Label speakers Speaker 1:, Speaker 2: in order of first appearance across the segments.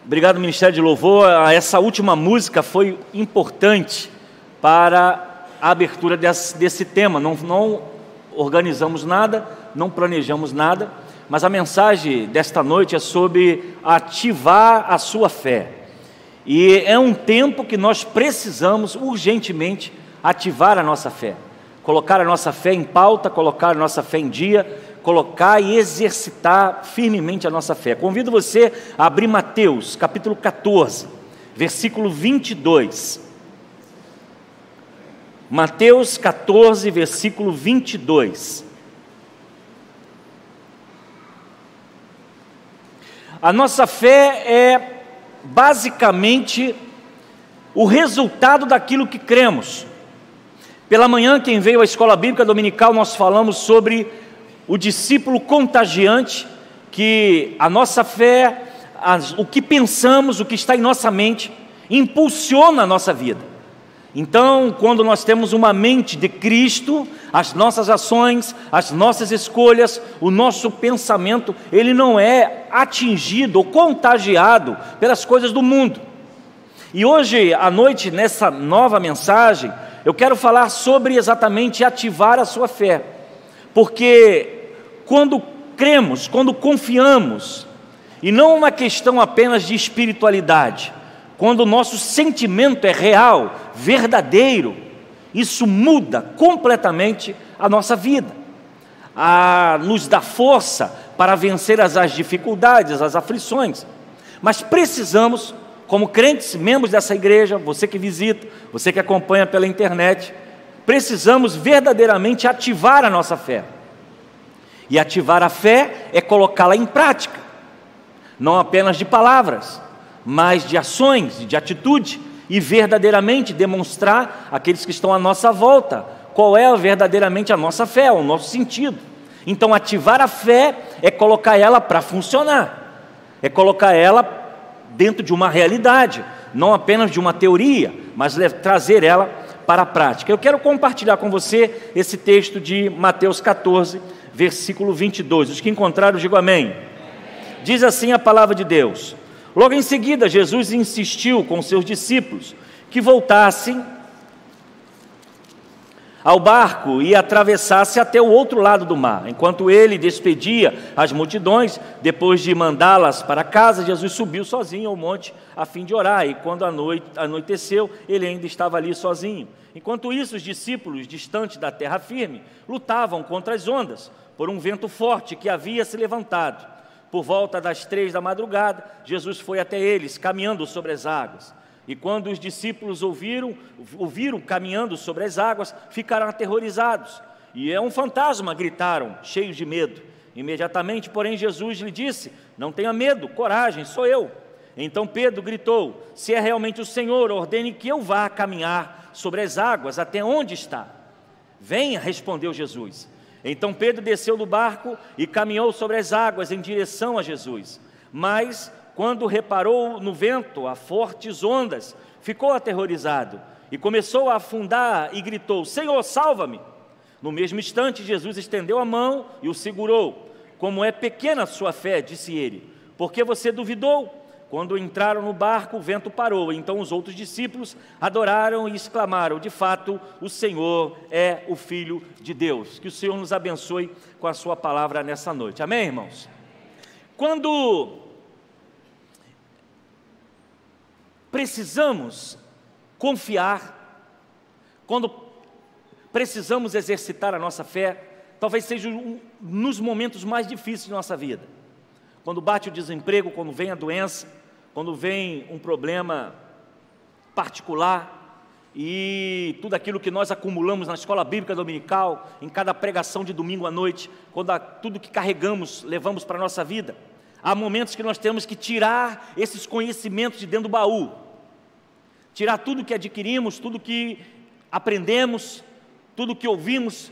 Speaker 1: Obrigado, Ministério de Louvor. Essa última música foi importante para a abertura desse tema. Não organizamos nada, não planejamos nada, mas a mensagem desta noite é sobre ativar a sua fé. E é um tempo que nós precisamos urgentemente ativar a nossa fé, colocar a nossa fé em pauta, colocar a nossa fé em dia, colocar e exercitar firmemente a nossa fé. Convido você a abrir Mateus, capítulo 14, versículo 22. Mateus 14, versículo 22. A nossa fé é basicamente o resultado daquilo que cremos. Pela manhã, quem veio à escola bíblica dominical, nós falamos sobre o discípulo contagiante, que a nossa fé, o que pensamos, o que está em nossa mente, impulsiona a nossa vida. Então, quando nós temos uma mente de Cristo, as nossas ações, as nossas escolhas, o nosso pensamento, ele não é atingido ou contagiado pelas coisas do mundo. E hoje à noite, nessa nova mensagem, eu quero falar sobre exatamente ativar a sua fé, porque quando cremos, quando confiamos, e não uma questão apenas de espiritualidade, quando o nosso sentimento é real, verdadeiro, isso muda completamente a nossa vida, nos dá força para vencer as dificuldades, as aflições. Mas precisamos, como crentes, membros dessa igreja, você que visita, você que acompanha pela internet, precisamos verdadeiramente ativar a nossa fé. E ativar a fé é colocá-la em prática, não apenas de palavras, mas de ações, de atitude, e verdadeiramente demonstrar àqueles que estão à nossa volta qual é verdadeiramente a nossa fé, o nosso sentido. Então, ativar a fé é colocar ela para funcionar, é colocar ela dentro de uma realidade, não apenas de uma teoria, mas trazer ela para a prática. Eu quero compartilhar com você esse texto de Mateus 14, versículo 22. Os que encontraram, digam amém. Diz assim a palavra de Deus: logo em seguida, Jesus insistiu com seus discípulos que voltassem ao barco e atravessasse até o outro lado do mar. Enquanto ele despedia as multidões, depois de mandá-las para casa, Jesus subiu sozinho ao monte a fim de orar, e quando anoiteceu, ele ainda estava ali sozinho. Enquanto isso, os discípulos, distantes da terra firme, lutavam contra as ondas, por um vento forte que havia se levantado. Por volta das 3 da madrugada, Jesus foi até eles, caminhando sobre as águas. E quando os discípulos ouviram caminhando sobre as águas, ficaram aterrorizados. E é um fantasma, gritaram, cheios de medo. Imediatamente, porém, Jesus lhe disse: não tenha medo, coragem, sou eu. Então Pedro gritou: se é realmente o Senhor, ordene que eu vá caminhar sobre as águas até onde está. Venha, respondeu Jesus. Então Pedro desceu do barco e caminhou sobre as águas em direção a Jesus. Mas, quando reparou no vento, a fortes ondas, ficou aterrorizado e começou a afundar e gritou: Senhor, salva-me! No mesmo instante, Jesus estendeu a mão e o segurou. Como é pequena a sua fé, disse ele, porque você duvidou? Quando entraram no barco, o vento parou. Então os outros discípulos adoraram e exclamaram: de fato, o Senhor é o Filho de Deus. Que o Senhor nos abençoe com a sua palavra nessa noite. Amém, irmãos? Quando precisamos confiar, quando precisamos exercitar a nossa fé, talvez seja nos momentos mais difíceis de nossa vida. Quando bate o desemprego, quando vem a doença, quando vem um problema particular e tudo aquilo que nós acumulamos na escola bíblica dominical, em cada pregação de domingo à noite, tudo que carregamos, levamos para a nossa vida, há momentos que nós temos que tirar esses conhecimentos de dentro do baú, tirar tudo que adquirimos, tudo que aprendemos, tudo que ouvimos,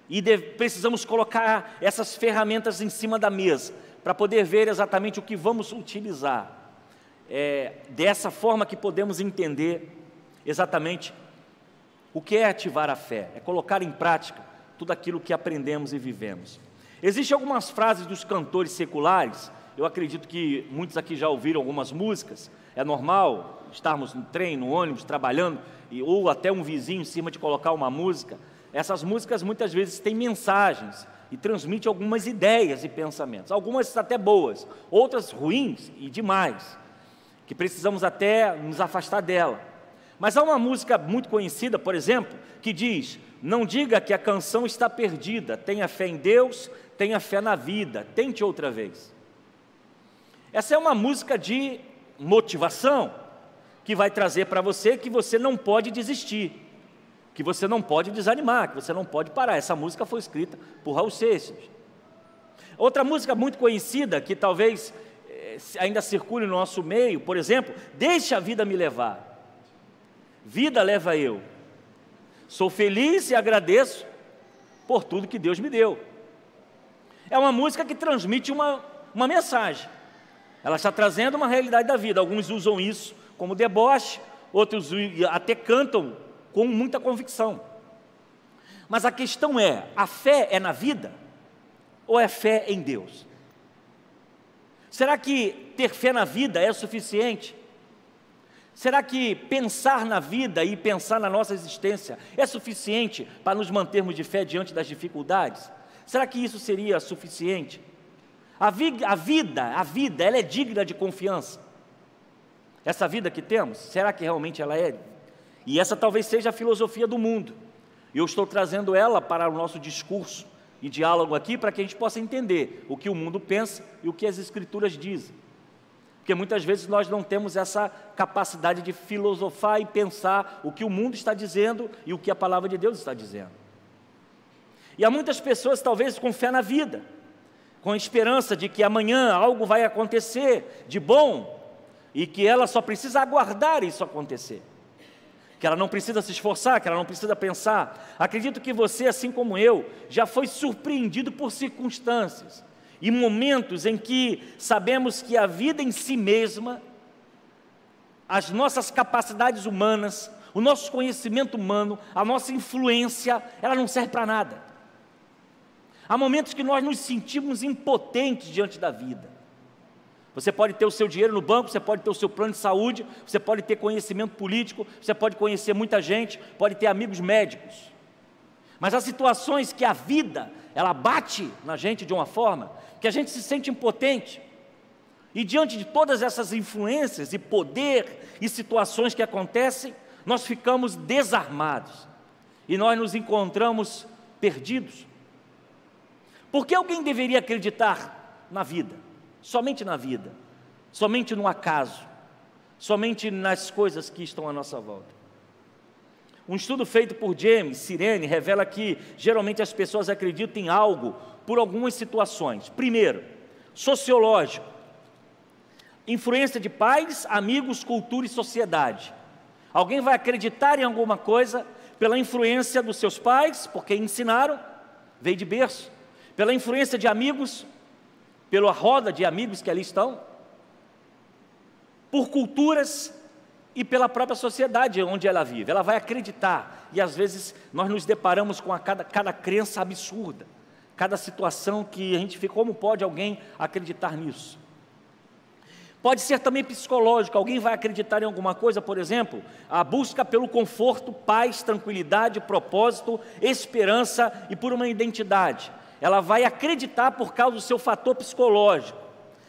Speaker 1: e precisamos colocar essas ferramentas em cima da mesa, para poder ver exatamente o que vamos utilizar. Dessa forma que podemos entender exatamente o que é ativar a fé, é colocar em prática tudo aquilo que aprendemos e vivemos. Existem algumas frases dos cantores seculares Eu acredito que muitos aqui já ouviram algumas músicas. É normal estarmos no trem, no ônibus, trabalhando, ou até um vizinho em cima de colocar uma música. Essas músicas muitas vezes têm mensagens e transmitem algumas ideias e pensamentos. Algumas até boas, outras ruins e demais, que precisamos até nos afastar dela. Mas há uma música muito conhecida, por exemplo, que diz: não diga que a canção está perdida, tenha fé em Deus, tenha fé na vida, tente outra vez. Essa é uma música de motivação, que vai trazer para você que você não pode desistir, que você não pode desanimar, que você não pode parar. Essa música foi escrita por Raul Seixas. Outra música muito conhecida, que talvez ainda circule no nosso meio, por exemplo: deixa a vida me levar, vida leva eu, sou feliz e agradeço por tudo que Deus me deu. É uma música que transmite uma mensagem. Ela está trazendo uma realidade da vida. Alguns usam isso como deboche, outros até cantam com muita convicção. Mas a questão é: a fé é na vida ou é fé em Deus? Será que ter fé na vida é suficiente? Será que pensar na vida e pensar na nossa existência é suficiente para nos mantermos de fé diante das dificuldades? Será que isso seria suficiente? A vida, ela é digna de confiança. Essa vida que temos, será que realmente ela é? E essa talvez seja a filosofia do mundo. Eu estou trazendo ela para o nosso discurso e diálogo aqui, para que a gente possa entender o que o mundo pensa e o que as Escrituras dizem. Porque muitas vezes nós não temos essa capacidade de filosofar e pensar o que o mundo está dizendo e o que a palavra de Deus está dizendo. E há muitas pessoas talvez com fé na vida, com a esperança de que amanhã algo vai acontecer de bom e que ela só precisa aguardar isso acontecer, que ela não precisa se esforçar, que ela não precisa pensar. Acredito que você, assim como eu, já foi surpreendido por circunstâncias e momentos em que sabemos que a vida em si mesma, as nossas capacidades humanas, o nosso conhecimento humano, a nossa influência, ela não serve para nada. Há momentos que nós nos sentimos impotentes diante da vida. Você pode ter o seu dinheiro no banco, você pode ter o seu plano de saúde, você pode ter conhecimento político, você pode conhecer muita gente, pode ter amigos médicos. Mas há situações que a vida, ela bate na gente de uma forma que a gente se sente impotente. E diante de todas essas influências e poder e situações que acontecem, nós ficamos desarmados e nós nos encontramos perdidos. Por que alguém deveria acreditar na vida? Somente na vida, somente no acaso, somente nas coisas que estão à nossa volta. Um estudo feito por James Sirene revela que geralmente as pessoas acreditam em algo por algumas situações. Primeiro, sociológico, influência de pais, amigos, cultura e sociedade. Alguém vai acreditar em alguma coisa pela influência dos seus pais, porque ensinaram, veio de berço, pela influência de amigos, pela roda de amigos que ali estão, por culturas e pela própria sociedade onde ela vive. Ela vai acreditar, e às vezes nós nos deparamos com cada crença absurda, cada situação que a gente fica: como pode alguém acreditar nisso? Pode ser também psicológico. Alguém vai acreditar em alguma coisa, por exemplo, a busca pelo conforto, paz, tranquilidade, propósito, esperança e por uma identidade. Ela vai acreditar por causa do seu fator psicológico.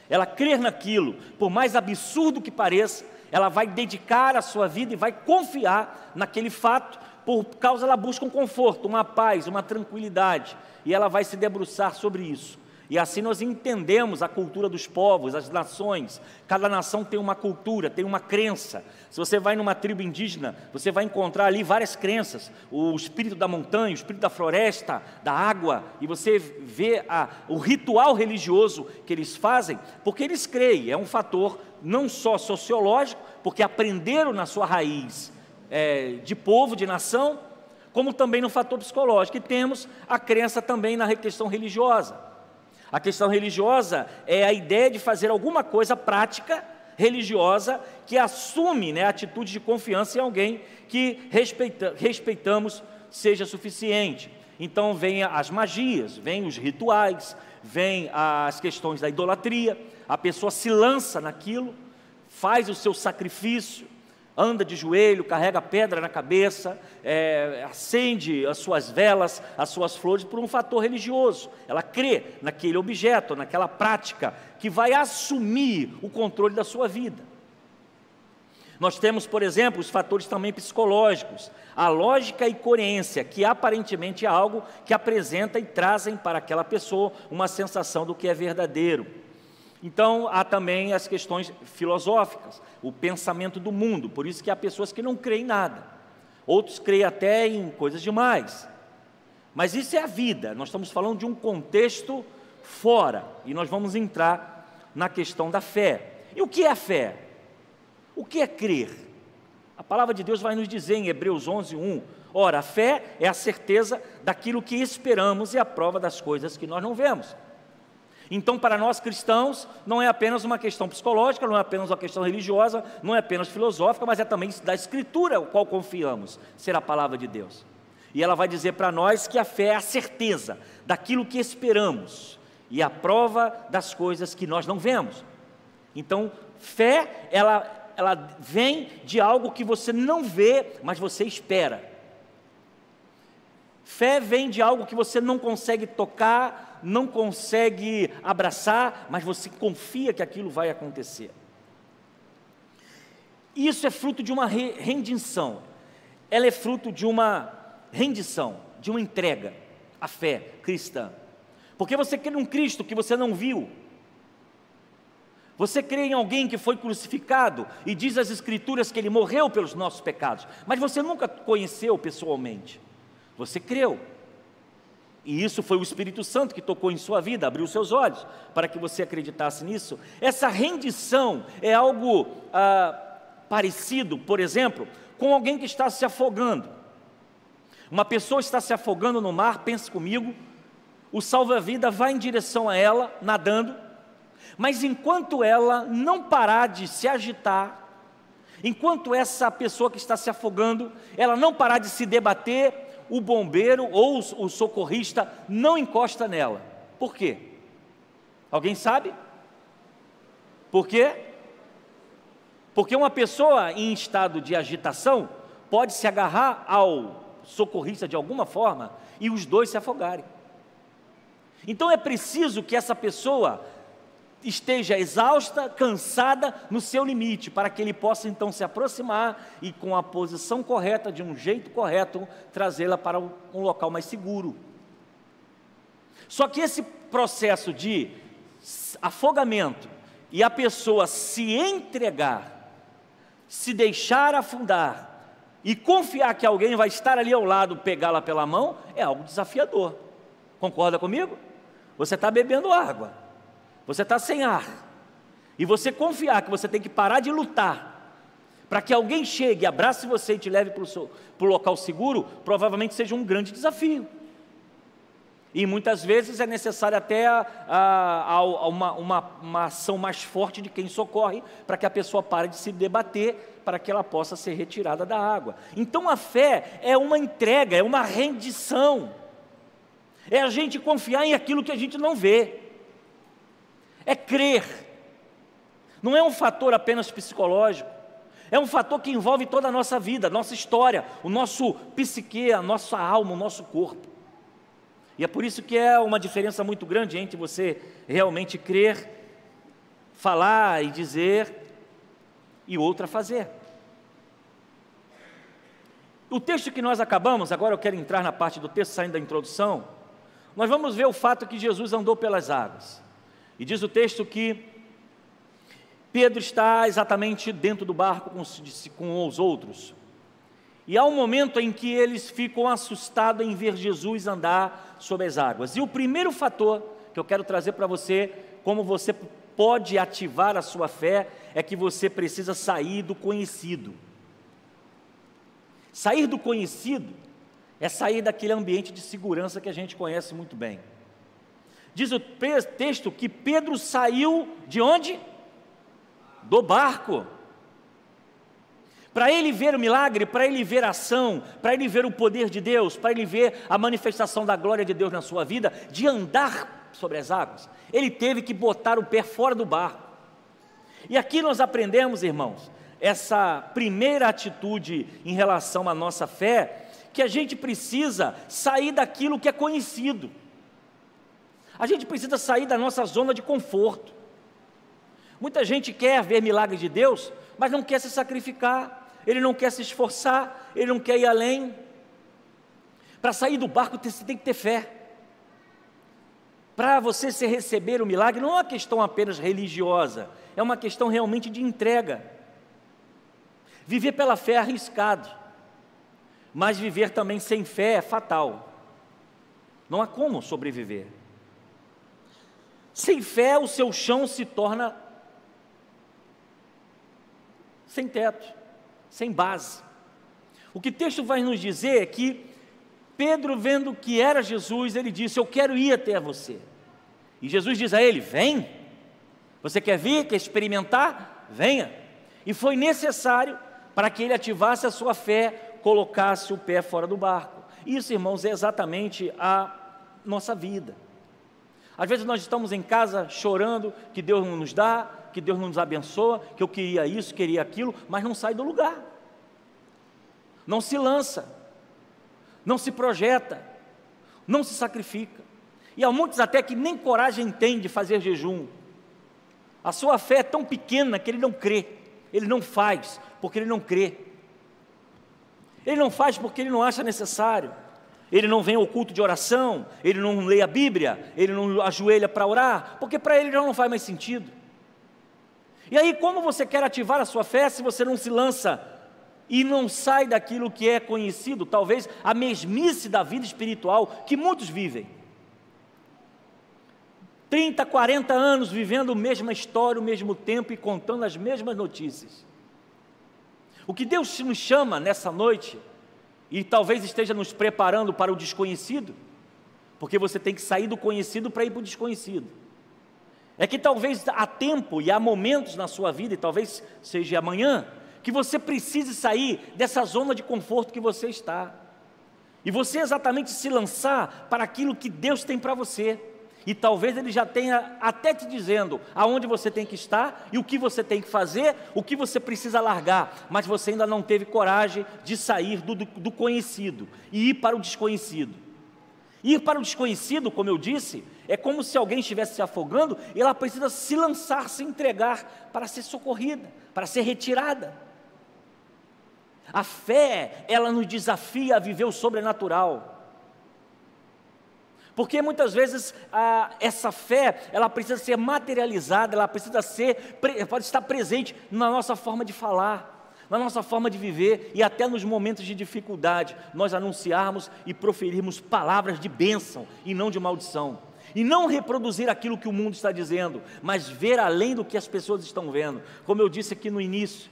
Speaker 1: Ela crer naquilo, por mais absurdo que pareça, ela vai dedicar a sua vida e vai confiar naquele fato, por causa ela busca um conforto, uma paz, uma tranquilidade, e ela vai se debruçar sobre isso. E assim nós entendemos a cultura dos povos, as nações. Cada nação tem uma cultura, tem uma crença. Se você vai numa tribo indígena, você vai encontrar ali várias crenças: o espírito da montanha, o espírito da floresta, da água, e você vê o ritual religioso que eles fazem, porque eles creem. É um fator não só sociológico, porque aprenderam na sua raiz de povo, de nação, como também no fator psicológico. E temos a crença também na questão religiosa. A questão religiosa é a ideia de fazer alguma coisa prática, religiosa, que assume a atitude de confiança em alguém que respeitamos seja suficiente. Então vem as magias, vem os rituais, vem as questões da idolatria, a pessoa se lança naquilo, faz o seu sacrifício, anda de joelho, carrega pedra na cabeça, acende as suas velas, as suas flores por um fator religioso. Ela crê naquele objeto, naquela prática que vai assumir o controle da sua vida. Nós temos, por exemplo, os fatores também psicológicos, a lógica e coerência, que aparentemente é algo que apresenta e trazem para aquela pessoa uma sensação do que é verdadeiro. Então, há também as questões filosóficas, o pensamento do mundo, por isso que há pessoas que não creem em nada, outros creem até em coisas demais, mas isso é a vida, nós estamos falando de um contexto fora, e nós vamos entrar na questão da fé. E o que é a fé? O que é crer? A palavra de Deus vai nos dizer em Hebreus 11:1, ora, a fé é a certeza daquilo que esperamos e a prova das coisas que nós não vemos. Então, para nós cristãos, não é apenas uma questão psicológica, não é apenas uma questão religiosa, não é apenas filosófica, mas é também da Escritura, o qual confiamos, ser a palavra de Deus. E ela vai dizer para nós que a fé é a certeza daquilo que esperamos e a prova das coisas que nós não vemos. Então, fé, ela vem de algo que você não vê, mas você espera. Fé vem de algo que você não consegue tocar, não consegue abraçar, mas você confia que aquilo vai acontecer. Isso é fruto de uma rendição. Ela é fruto de uma rendição, de uma entrega, a fé cristã. Porque você crê num Cristo que você não viu. Você crê em alguém que foi crucificado e diz as Escrituras que ele morreu pelos nossos pecados, mas você nunca conheceu pessoalmente. Você creu, e isso foi o Espírito Santo que tocou em sua vida, abriu seus olhos para que você acreditasse nisso. Essa rendição é algo parecido, por exemplo, com alguém que está se afogando. Uma pessoa está se afogando no mar, pense comigo, o salva-vida vai em direção a ela, nadando, mas enquanto ela não parar de se agitar, enquanto essa pessoa que está se afogando, ela não parar de se debater, o bombeiro ou o socorrista não encosta nela. Por quê? Alguém sabe? Por quê? Porque uma pessoa em estado de agitação pode se agarrar ao socorrista de alguma forma e os dois se afogarem. Então é preciso que essa pessoa esteja exausta, cansada, no seu limite, para que ele possa então se aproximar e com a posição correta, de um jeito correto, trazê-la para um local mais seguro. Só que esse processo de afogamento e a pessoa se entregar, se deixar afundar e confiar que alguém vai estar ali ao lado, pegá-la pela mão, é algo desafiador. Concorda comigo? Você está bebendo água, você está sem ar, e você confiar que você tem que parar de lutar para que alguém chegue, abrace você e te leve para o local seguro, provavelmente seja um grande desafio. E muitas vezes é necessário até uma ação mais forte de quem socorre, para que a pessoa pare de se debater, para que ela possa ser retirada da água. Então a fé é uma entrega, é uma rendição, é a gente confiar em aquilo que a gente não vê. É crer, não é um fator apenas psicológico, é um fator que envolve toda a nossa vida, a nossa história, o nosso psique, a nossa alma, o nosso corpo. E é por isso que é uma diferença muito grande entre você realmente crer, falar e dizer, e outra fazer. O texto que nós acabamos, agora eu quero entrar na parte do texto, saindo da introdução, nós vamos ver o fato que Jesus andou pelas águas. E diz o texto que Pedro está exatamente dentro do barco com os outros. E há um momento em que eles ficam assustados em ver Jesus andar sobre as águas. E o primeiro fator que eu quero trazer para você, como você pode ativar a sua fé, é que você precisa sair do conhecido. Sair do conhecido é sair daquele ambiente de segurança que a gente conhece muito bem. Diz o texto que Pedro saiu de onde? Do barco. Para ele ver o milagre, para ele ver a ação, para ele ver o poder de Deus, para ele ver a manifestação da glória de Deus na sua vida, de andar sobre as águas, ele teve que botar o pé fora do barco. E aqui nós aprendemos, irmãos, essa primeira atitude em relação à nossa fé, que a gente precisa sair daquilo que é conhecido. A gente precisa sair da nossa zona de conforto. Muita gente quer ver milagres de Deus, mas não quer se sacrificar, ele não quer se esforçar, ele não quer ir além. Para sair do barco você tem que ter fé. Para você se receber o milagre, não é uma questão apenas religiosa, é uma questão realmente de entrega. Viver pela fé é arriscado, mas viver também sem fé é fatal. Não há como sobreviver. Sem fé, o seu chão se torna sem teto, sem base. O que o texto vai nos dizer é que Pedro, vendo que era Jesus, ele disse: eu quero ir até você. E Jesus diz a ele: vem. Você quer vir, quer experimentar? Venha. E foi necessário para que ele ativasse a sua fé, colocasse o pé fora do barco. Isso, irmãos, é exatamente a nossa vida. Às vezes nós estamos em casa chorando que Deus não nos dá, que Deus não nos abençoa, que eu queria isso, queria aquilo, mas não sai do lugar, não se lança, não se projeta, não se sacrifica. E há muitos até que nem coragem têm de fazer jejum. A sua fé é tão pequena que ele não crê, ele não faz porque ele não crê, ele não faz porque ele não acha necessário. Ele não vem ao culto de oração, ele não lê a Bíblia, ele não ajoelha para orar, porque para ele já não faz mais sentido. E aí, como você quer ativar a sua fé se você não se lança e não sai daquilo que é conhecido, talvez a mesmice da vida espiritual que muitos vivem? 30, 40 anos vivendo a mesma história, o mesmo tempo e contando as mesmas notícias. O que Deus nos chama nessa noite, e talvez esteja nos preparando para o desconhecido, porque você tem que sair do conhecido para ir para o desconhecido, é que talvez há tempo e há momentos na sua vida, e talvez seja amanhã, que você precise sair dessa zona de conforto que você está, e você exatamente se lançar para aquilo que Deus tem para você. E talvez Ele já tenha até te dizendo aonde você tem que estar e o que você tem que fazer, o que você precisa largar, mas você ainda não teve coragem de sair do conhecido e ir para o desconhecido. Ir para o desconhecido, como eu disse, é como se alguém estivesse se afogando e ela precisa se lançar, se entregar para ser socorrida, para ser retirada. A fé, ela nos desafia a viver o sobrenatural. Porque muitas vezes essa fé, ela precisa ser materializada, ela precisa pode estar presente na nossa forma de falar, na nossa forma de viver, e até nos momentos de dificuldade, nós anunciarmos e proferirmos palavras de bênção e não de maldição. E não reproduzir aquilo que o mundo está dizendo, mas ver além do que as pessoas estão vendo. Como eu disse aqui no início,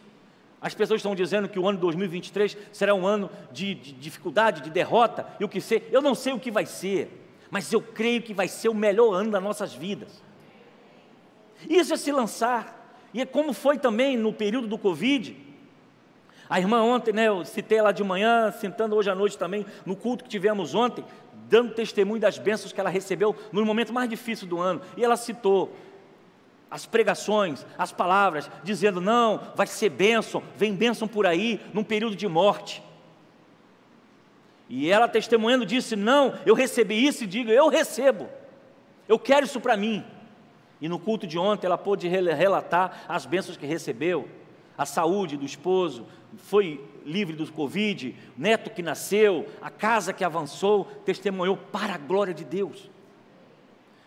Speaker 1: as pessoas estão dizendo que o ano 2023 será um ano de dificuldade, de derrota, e o que ser, eu não sei o que vai ser, mas eu creio que vai ser o melhor ano das nossas vidas. Isso é se lançar. E é como foi também no período do Covid. A irmã ontem, eu citei ela de manhã, sentando hoje à noite também, no culto que tivemos ontem, dando testemunho das bênçãos que ela recebeu no momento mais difícil do ano. E ela citou as pregações, as palavras, dizendo: não, vai ser bênção, vem bênção por aí, num período de morte. E ela testemunhando disse: não, eu recebi isso, e digo: eu recebo, eu quero isso para mim. E no culto de ontem ela pôde relatar as bênçãos que recebeu, a saúde do esposo, foi livre do Covid, neto que nasceu, a casa que avançou, testemunhou para a glória de Deus.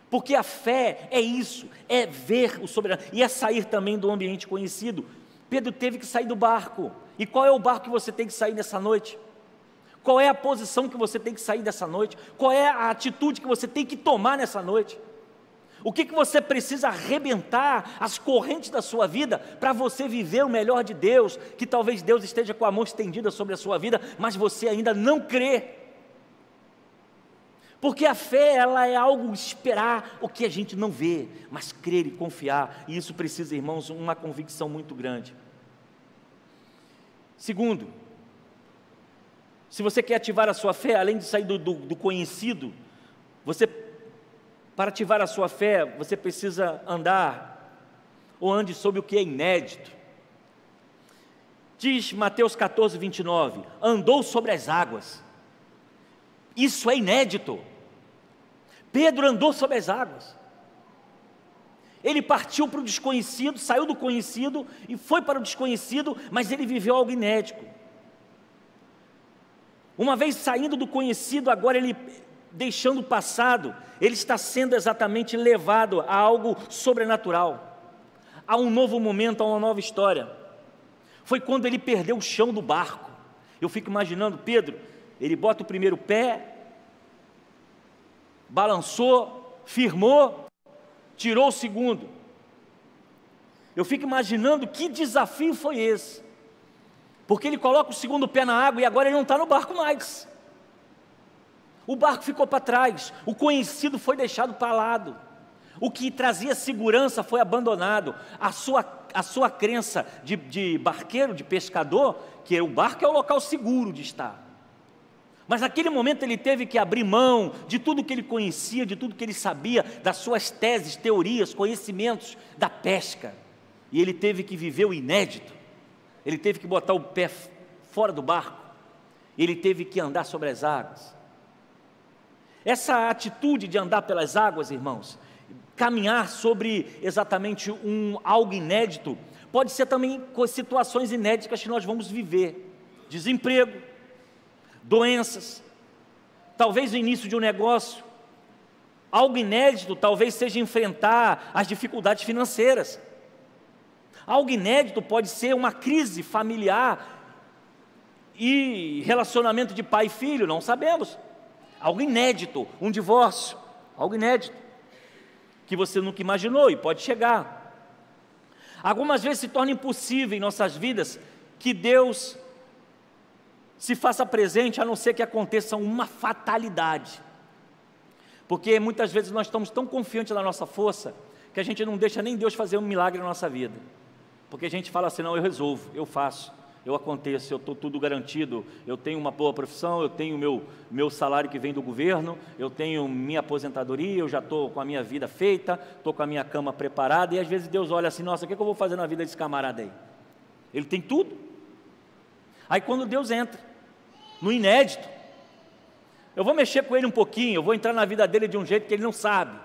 Speaker 1: Porque a fé é isso, é ver o sobrenatural, e é sair também do ambiente conhecido. Pedro teve que sair do barco. E qual é o barco que você tem que sair nessa noite? Qual é a posição que você tem que sair dessa noite? Qual é a atitude que você tem que tomar nessa noite? O que você precisa arrebentar as correntes da sua vida para você viver o melhor de Deus, que talvez Deus esteja com a mão estendida sobre a sua vida, mas você ainda não crê. Porque a fé, ela é algo esperar o que a gente não vê, mas crer e confiar, e isso precisa, irmãos, uma convicção muito grande. Segundo, se você quer ativar a sua fé, além de sair do conhecido, você Para ativar a sua fé, você precisa andar, ou ande sobre o que é inédito. Diz Mateus 14, 29, andou sobre as águas. Isso é inédito. Pedro andou sobre as águas. Ele partiu para o desconhecido, saiu do conhecido e foi para o desconhecido, mas ele viveu algo inédito. Uma vez saindo do conhecido, agora ele deixando o passado, ele está sendo exatamente levado a algo sobrenatural, a um novo momento, a uma nova história. Foi quando ele perdeu o chão do barco. Eu fico imaginando Pedro, ele bota o primeiro pé, balançou, firmou, tirou o segundo. Eu fico imaginando que desafio foi esse, porque ele coloca o segundo pé na água e agora ele não está no barco mais. O barco ficou para trás, o conhecido foi deixado para lado, o que trazia segurança foi abandonado. A sua crença de barqueiro, de pescador, que o barco é o local seguro de estar. Mas naquele momento ele teve que abrir mão de tudo que ele conhecia, de tudo que ele sabia, das suas teses, teorias, conhecimentos da pesca. E ele teve que viver o inédito. Ele teve que botar o pé fora do barco. Ele teve que andar sobre as águas. Essa atitude de andar pelas águas, irmãos, caminhar sobre exatamente algo inédito, pode ser também com situações inéditas que nós vamos viver. Desemprego, doenças, talvez o início de um negócio. Algo inédito talvez seja enfrentar as dificuldades financeiras. Algo inédito pode ser uma crise familiar e relacionamento de pai e filho, não sabemos. Algo inédito, um divórcio, algo inédito, que você nunca imaginou e pode chegar. Algumas vezes se torna impossível em nossas vidas que Deus se faça presente, a não ser que aconteça uma fatalidade, porque muitas vezes nós estamos tão confiantes na nossa força, que a gente não deixa nem Deus fazer um milagre na nossa vida, porque a gente fala assim, não, eu resolvo, eu faço, eu aconteço, eu estou tudo garantido, eu tenho uma boa profissão, eu tenho meu salário que vem do governo, eu tenho minha aposentadoria, eu já estou com a minha vida feita, estou com a minha cama preparada, e às vezes Deus olha assim, nossa, o que eu vou fazer na vida desse camarada aí? Ele tem tudo. Aí quando Deus entra, no inédito, eu vou mexer com ele um pouquinho, eu vou entrar na vida dele de um jeito que ele não sabe,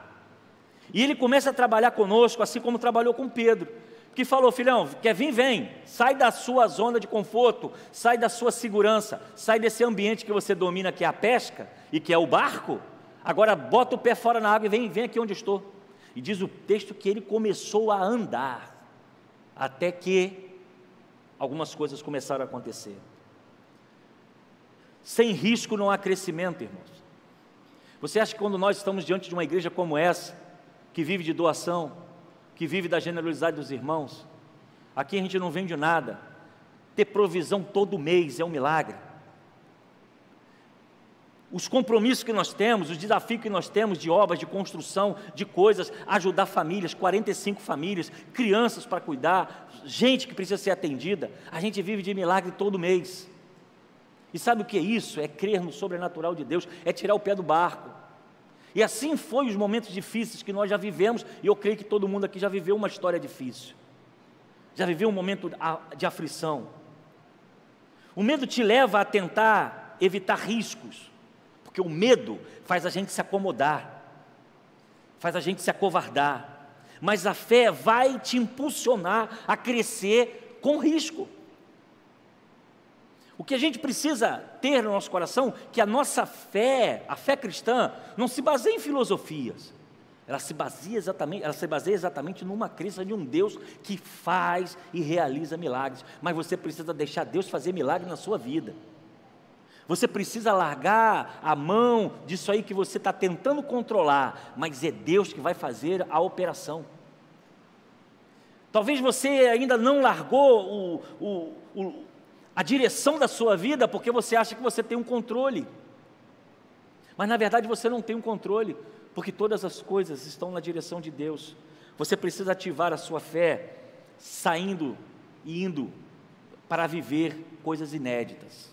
Speaker 1: e ele começa a trabalhar conosco, assim como trabalhou com Pedro, que falou, filhão, quer vir, vem, sai da sua zona de conforto, sai da sua segurança, sai desse ambiente que você domina, que é a pesca, e que é o barco, agora bota o pé fora na água e vem aqui onde eu estou. E diz o texto que ele começou a andar, até que algumas coisas começaram a acontecer. Sem risco não há crescimento, irmãos. Você acha que quando nós estamos diante de uma igreja como essa, que vive de doação, que vive da generosidade dos irmãos, aqui a gente não vende nada, ter provisão todo mês é um milagre. Os compromissos que nós temos, os desafios que nós temos de obras, de construção, de coisas, ajudar famílias, 45 famílias, crianças para cuidar, gente que precisa ser atendida, a gente vive de milagre todo mês. E sabe o que é isso? É crer no sobrenatural de Deus, é tirar o pé do barco. E assim foi os momentos difíceis que nós já vivemos, e eu creio que todo mundo aqui já viveu uma história difícil, já viveu um momento de aflição. O medo te leva a tentar evitar riscos, porque o medo faz a gente se acomodar, faz a gente se acovardar, mas a fé vai te impulsionar a crescer com risco. O que a gente precisa ter no nosso coração, que a nossa fé, a fé cristã, não se baseia em filosofias, ela se baseia exatamente numa crença de um Deus que faz e realiza milagres, mas você precisa deixar Deus fazer milagre na sua vida, você precisa largar a mão disso aí que você está tentando controlar, mas é Deus que vai fazer a operação. Talvez você ainda não largou a direção da sua vida, porque você acha que você tem um controle, mas na verdade você não tem um controle, porque todas as coisas estão na direção de Deus. Você precisa ativar a sua fé, saindo e indo para viver coisas inéditas.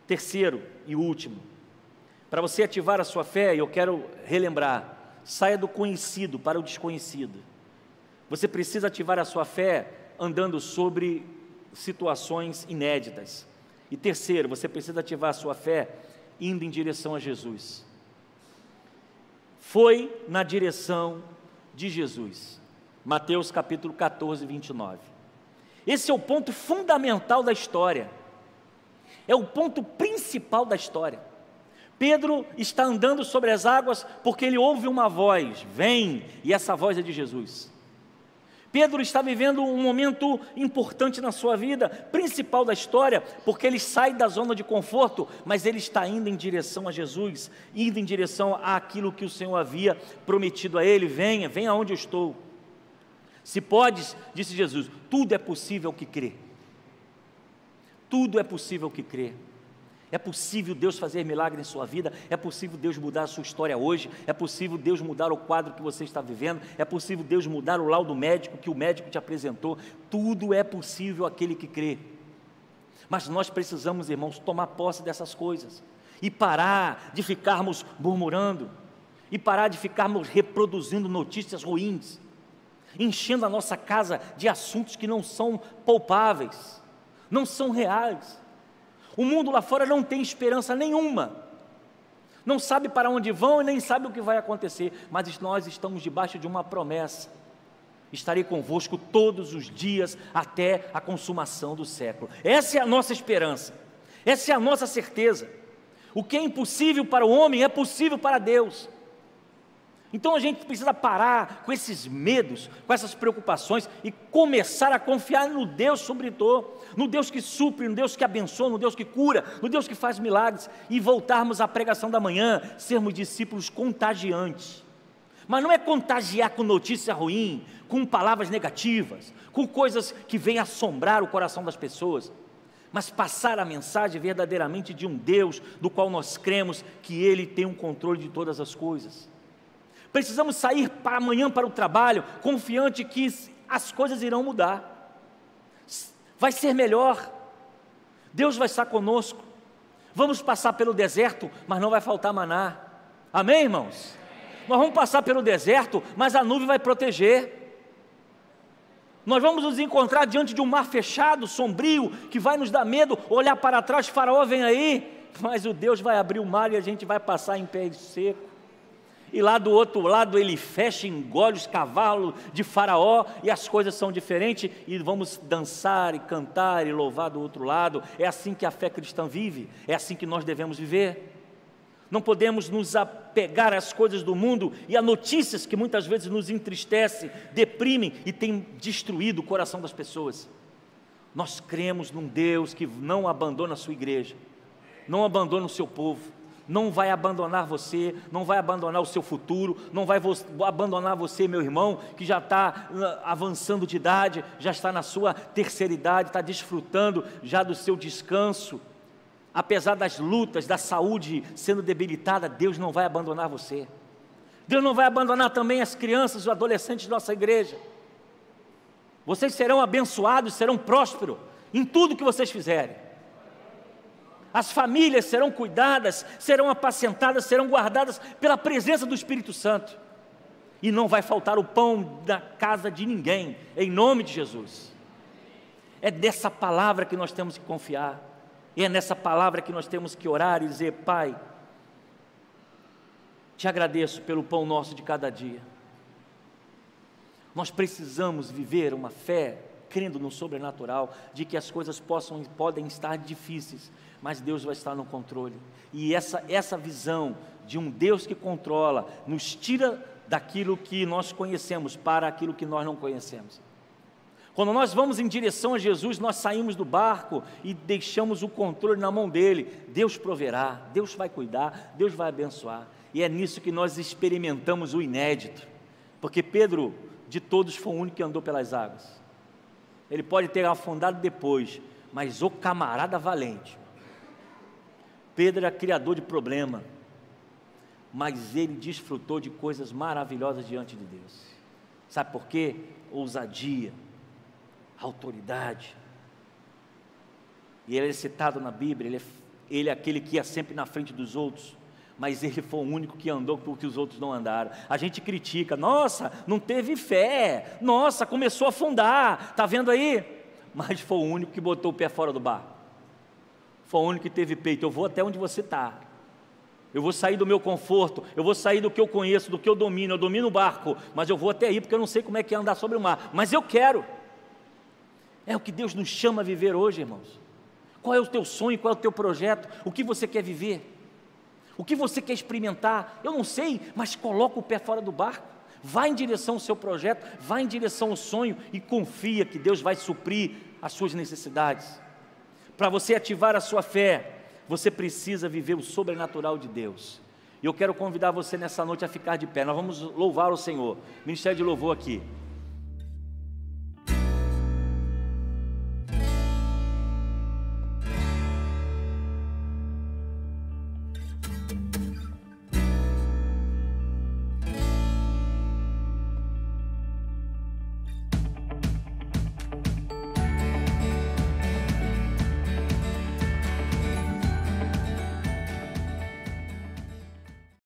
Speaker 1: Terceiro e último, para você ativar a sua fé, eu quero relembrar, saia do conhecido para o desconhecido. Você precisa ativar a sua fé andando sobre situações inéditas. E terceiro, você precisa ativar a sua fé indo em direção a Jesus. Foi na direção de Jesus. Mateus capítulo 14, 29. Esse é o ponto fundamental da história. É o ponto principal da história. Pedro está andando sobre as águas porque ele ouve uma voz, vem, e essa voz é de Jesus. Pedro está vivendo um momento importante na sua vida, principal da história, porque ele sai da zona de conforto, mas ele está indo em direção a Jesus, indo em direção àquilo que o Senhor havia prometido a ele: venha, venha aonde eu estou. Se podes, disse Jesus, tudo é possível ao que crê. Tudo é possível ao que crê. É possível Deus fazer milagre em sua vida, é possível Deus mudar a sua história hoje, é possível Deus mudar o quadro que você está vivendo, é possível Deus mudar o laudo médico que o médico te apresentou. Tudo é possível àquele que crê. Mas nós precisamos, irmãos, tomar posse dessas coisas e parar de ficarmos murmurando, e parar de ficarmos reproduzindo notícias ruins, enchendo a nossa casa de assuntos que não são palpáveis, não são reais. O mundo lá fora não tem esperança nenhuma, não sabe para onde vão e nem sabe o que vai acontecer, mas nós estamos debaixo de uma promessa: estarei convosco todos os dias até a consumação do século. Essa é a nossa esperança, essa é a nossa certeza. O que é impossível para o homem é possível para Deus. Então a gente precisa parar com esses medos, com essas preocupações e começar a confiar no Deus sobretudo, no Deus que supre, no Deus que abençoa, no Deus que cura, no Deus que faz milagres, e voltarmos à pregação da manhã, sermos discípulos contagiantes. Mas não é contagiar com notícia ruim, com palavras negativas, com coisas que vêm assombrar o coração das pessoas, mas passar a mensagem verdadeiramente de um Deus do qual nós cremos que Ele tem o controle de todas as coisas. Precisamos sair para amanhã para o trabalho, confiante que as coisas irão mudar, vai ser melhor, Deus vai estar conosco. Vamos passar pelo deserto, mas não vai faltar maná. Amém, irmãos? Nós vamos passar pelo deserto, mas a nuvem vai proteger. Nós vamos nos encontrar diante de um mar fechado, sombrio, que vai nos dar medo, olhar para trás, Faraó vem aí, mas o Deus vai abrir o mar e a gente vai passar em pé seco. E lá do outro lado ele fecha e engole os cavalos de Faraó, e as coisas são diferentes, e vamos dançar e cantar e louvar do outro lado. É assim que a fé cristã vive, é assim que nós devemos viver. Não podemos nos apegar às coisas do mundo e a notícias que muitas vezes nos entristecem, deprimem e têm destruído o coração das pessoas. Nós cremos num Deus que não abandona a sua igreja, não abandona o seu povo, não vai abandonar você, não vai abandonar o seu futuro, não vai abandonar você, meu irmão, que já está avançando de idade, já está na sua terceira idade, está desfrutando já do seu descanso. Apesar das lutas, da saúde sendo debilitada, Deus não vai abandonar você. Deus não vai abandonar também as crianças e os adolescentes da nossa igreja. Vocês serão abençoados, serão prósperos em tudo que vocês fizerem. As famílias serão cuidadas, serão apacentadas, serão guardadas pela presença do Espírito Santo. E não vai faltar o pão da casa de ninguém, em nome de Jesus. É dessa palavra que nós temos que confiar. E é nessa palavra que nós temos que orar e dizer: Pai, te agradeço pelo pão nosso de cada dia. Nós precisamos viver uma fé crendo no sobrenatural, de que as coisas podem estar difíceis, mas Deus vai estar no controle. E essa visão de um Deus que controla, nos tira daquilo que nós conhecemos para aquilo que nós não conhecemos. Quando nós vamos em direção a Jesus, nós saímos do barco e deixamos o controle na mão dele. Deus proverá, Deus vai cuidar, Deus vai abençoar. E é nisso que nós experimentamos o inédito, porque Pedro, de todos, foi o único que andou pelas águas. Ele pode ter afundado depois, mas o camarada valente. Pedro era criador de problema, mas ele desfrutou de coisas maravilhosas diante de Deus. Sabe por quê? Ousadia, autoridade. E ele é citado na Bíblia, ele é aquele que ia sempre na frente dos outros, mas ele foi o único que andou porque os outros não andaram. A gente critica, nossa, não teve fé, nossa, começou a afundar, está vendo aí? Mas foi o único que botou o pé fora do barco, foi o único que teve peito. Eu vou até onde você está, eu vou sair do meu conforto, eu vou sair do que eu conheço, do que eu domino o barco, mas eu vou até aí, porque eu não sei como é que é andar sobre o mar, mas eu quero. É o que Deus nos chama a viver hoje, irmãos. Qual é o teu sonho, qual é o teu projeto, o que você quer viver? O que você quer experimentar? Eu não sei, mas coloca o pé fora do barco, vai em direção ao seu projeto, vai em direção ao sonho e confia que Deus vai suprir as suas necessidades. Para você ativar a sua fé, você precisa viver o sobrenatural de Deus. E eu quero convidar você nessa noite a ficar de pé. Nós vamos louvar o Senhor. Ministério de louvor aqui.